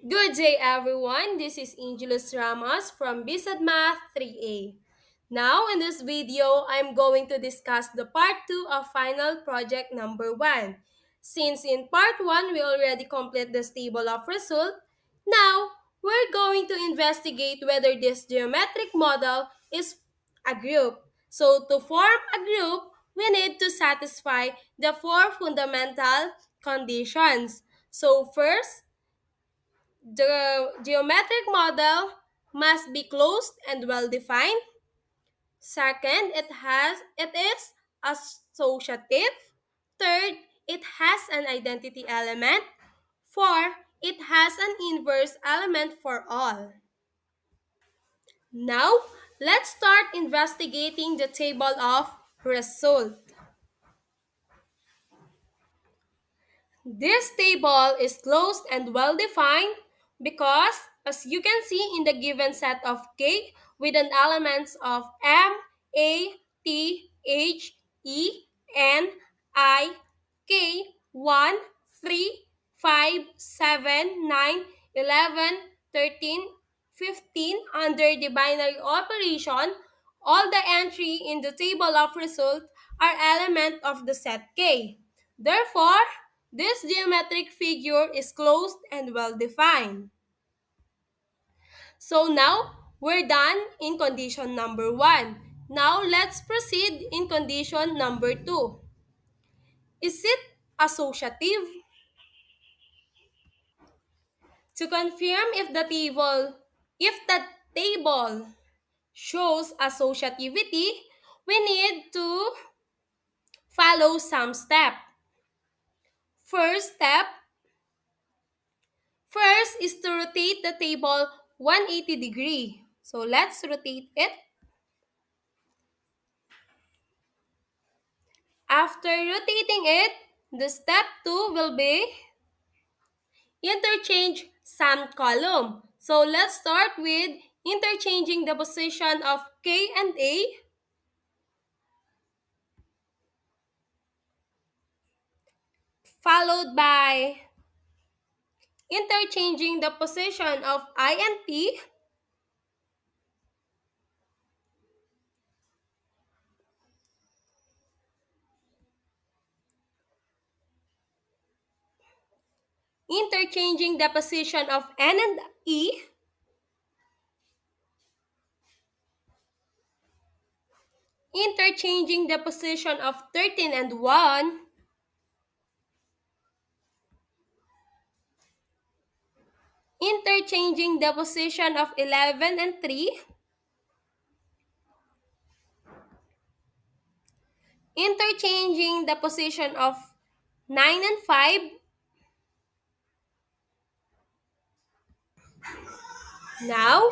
Good day, everyone. This is Angelus Ramos from BSAD Math 3A. Now, in this video, I'm going to discuss the part 2 of final project number 1. Since in part 1, we already complete this table of result, now we're going to investigate whether this geometric model is a group. So, to form a group, we need to satisfy the four fundamental conditions. So, first, the geometric model must be closed and well defined. Second, it is associative. Third, it has an identity element. Four, it has an inverse element for all. Now, let's start investigating the table of result. This table is closed and well defined because, as you can see in the given set of K with an elements of M, A, T, H, E, N, I, K, 1, 3, 5, 7, 9, 11, 13, 15 under the binary operation, all the entry in the table of result are element of the set K. Therefore, this geometric figure is closed and well defined. So now, we're done in condition number 1. Now, let's proceed in condition number 2. Is it associative? To confirm if the table shows associativity, we need to follow some step. First is to rotate the table 180 degree. So let's rotate it. After rotating it, the step 2 will be interchange some column. So let's start with interchanging the position of K and A, followed by interchanging the position of I and P, interchanging the position of N and E, interchanging the position of 13 and 1, interchanging the position of 11 and 3, interchanging the position of 9 and 5, now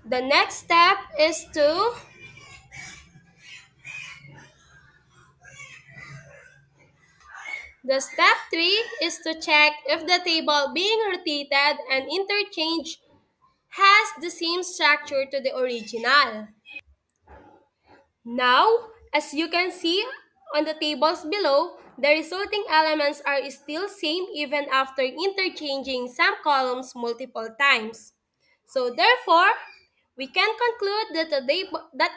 the next step is to the step 3 is to check if the table being rotated and interchanged has the same structure to the original. Now, as you can see on the tables below, the resulting elements are still same even after interchanging some columns multiple times. So therefore, we can conclude that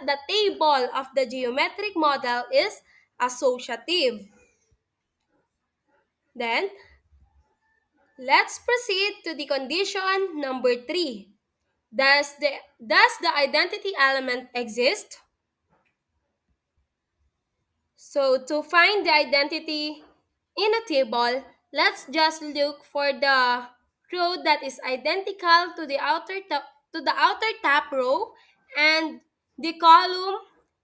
the table of the geometric model is associative. Then, let's proceed to the condition number 3. Does the identity element exist? So to find the identity in a table, let's just look for the row that is identical to the outer top row, and the column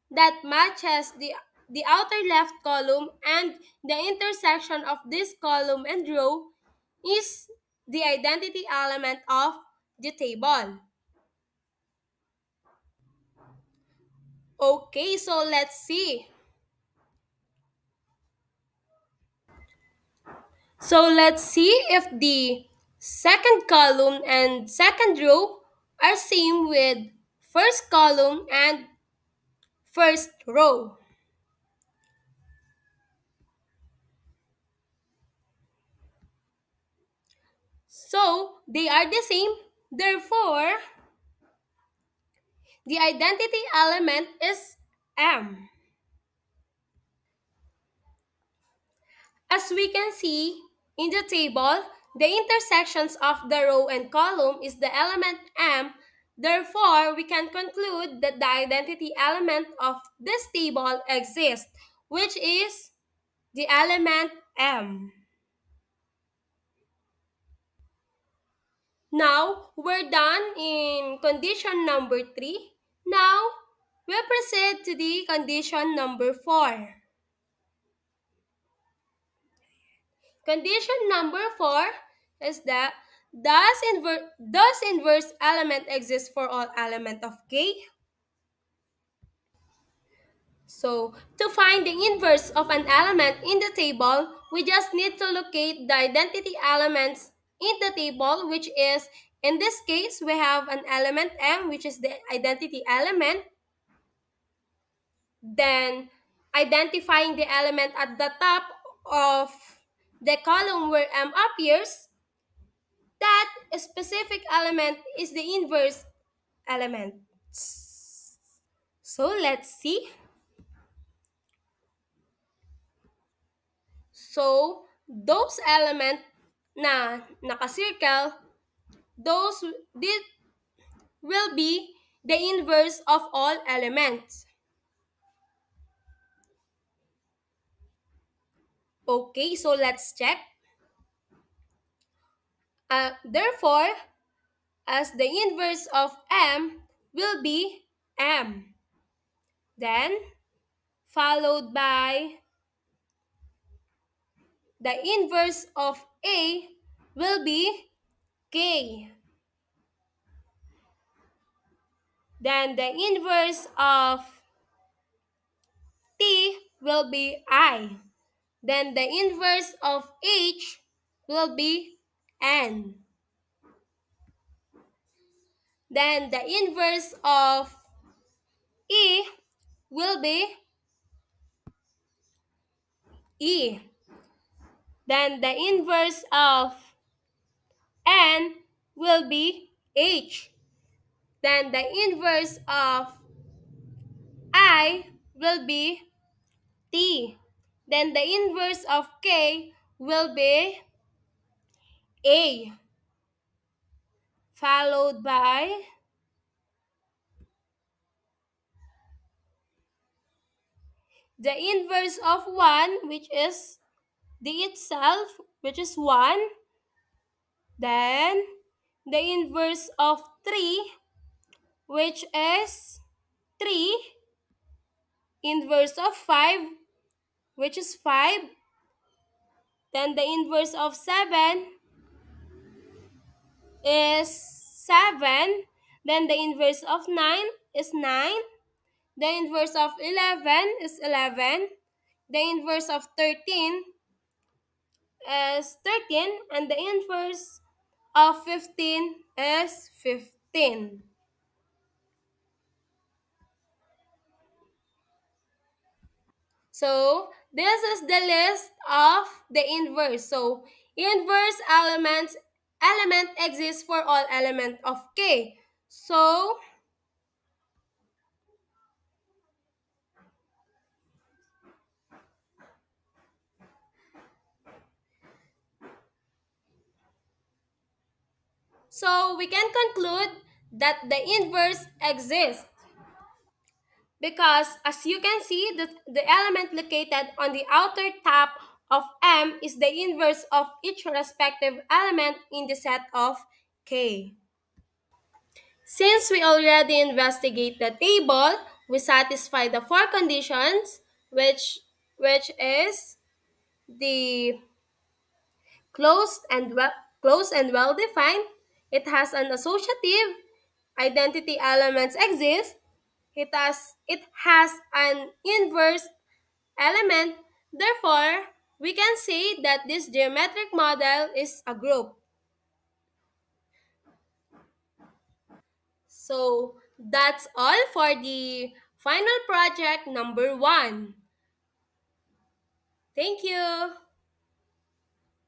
that matches the outer left column, and the intersection of this column and row is the identity element of the table. Okay, so let's see. So let's see if the second column and second row are same with first column and first row. So, they are the same. Therefore, the identity element is M. As we can see in the table, the intersections of the row and column is the element M. Therefore, we can conclude that the identity element of this table exists, which is the element M. Now, we're done in condition number 3. Now, we'll proceed to the condition number 4. Condition number 4 is that does inverse element exist for all element of K? So, to find the inverse of an element in the table, we just need to locate the identity elements in the table, which is, in this case, we have an element M, which is the identity element. Then, identifying the element at the top of the column where M appears, that specific element is the inverse element. So, let's see. So, those element na naka-circle, those this will be the inverse of all elements. Okay, so let's check. Therefore, as the inverse of M will be M. Then, followed by the inverse of A will be K. Then the inverse of T will be I. Then the inverse of H will be N. Then the inverse of E will be E. Then the inverse of N will be H. Then the inverse of I will be T. Then the inverse of K will be A. Followed by the inverse of 1, which is the itself, which is 1. Then the inverse of 3, which is 3. Inverse of 5, which is 5. Then the inverse of 7 is 7. Then the inverse of 9 is 9. The inverse of 11 is 11. The inverse of 13 is 13. And the inverse of 15 is 15. So, this is the list of the inverse. So, inverse element exists for all element of K. So, we can conclude that the inverse exists because as you can see, the element located on the outer top of M is the inverse of each respective element in the set of K. Since we already investigate the table, we satisfy the 4 conditions, which is the closed and well defined. It has an associative. Identity elements exist. It has an inverse element. Therefore, we can say that this geometric model is a group. So, that's all for the final project number 1. Thank you.